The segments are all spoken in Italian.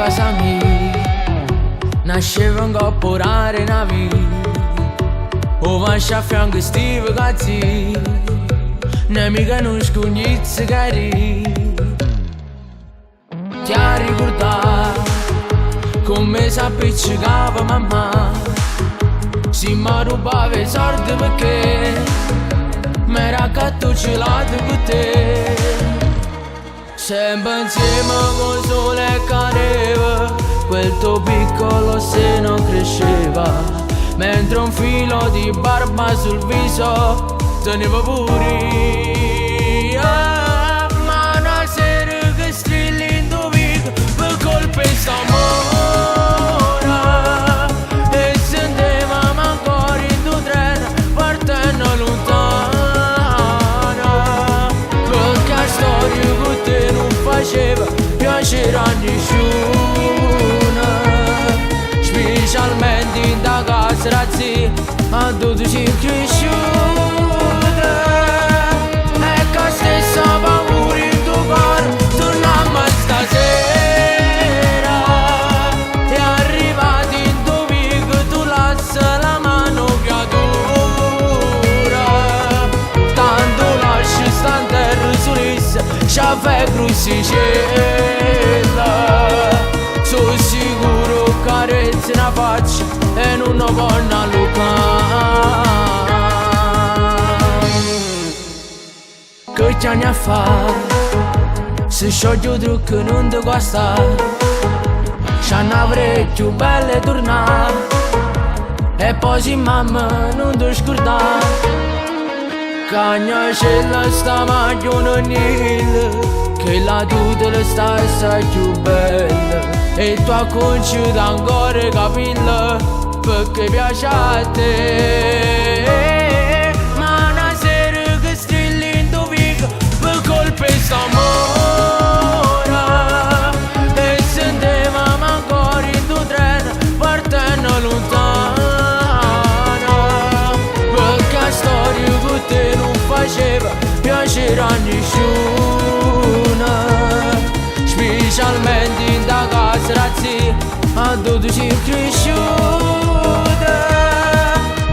casa mia nasceva in copporare una vita. O vascia a fianco stive cazzi, nemica non scognizzi cari. Ti ha ricordato come si appiccicava mamma, si mi rubava i soldi perché m'era cattucciolato con te. Sempre insieme con sole e cadeva, quel tuo piccolo seno cresceva, mentre un filo di barba sul viso teneva pure. Ma una sera che strilli in tuo vico per colpa di s'amore, e sentivamo ancora in tuo treno partendo lontano, perché la storia con te non faceva piacere a nessuno, specialmente in da casa razzi a 12 cresciuta. E che stessa paura in tuo cuore torniamo stasera, e arrivati in tuo vico tu lasci la mano creatura, tanto lasci sta in terra solissa c'ha fe crucicella. Sono sicuro che carezzi una faccia e non ho buona lucca. Che c'hanno a fare se scioglie trucco non ti costa, c'hanno avrei più belle tornare e poi si mamma non ti scordare. Cagna c'è sta maglione nera che la tuta le sta assai più bella, e tu acconci ancora capilla perché piace a te. Ma una sera che strilli in tuo vico per colpa di s'amore, e sentivamo ancora in tuo treno partendo lontano, perché la storia con te non faceva piacere a nessuno, specialmente in da casa razzi a 12 cresciuta.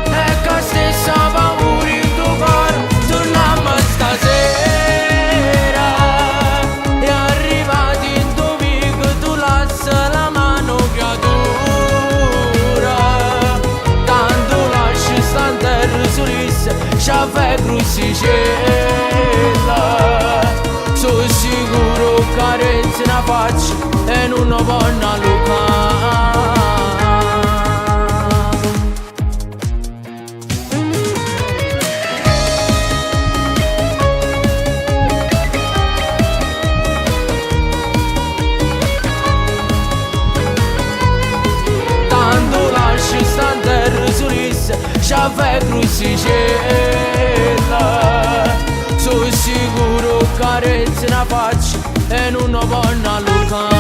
E che stessa paura in tuo cuore torniamo stasera, e arrivati in tuo vico tu lasci la mano creatura, tanto lasci sta in terra solissa c'ha fe crucicella. Sono sicuro che carezzi una faccia e non ho buona lucca. Tanto lasci sta in terra solissa c'ha fe crucicella. Sono sicuro che carezzi una faccia e non ho buona lucca.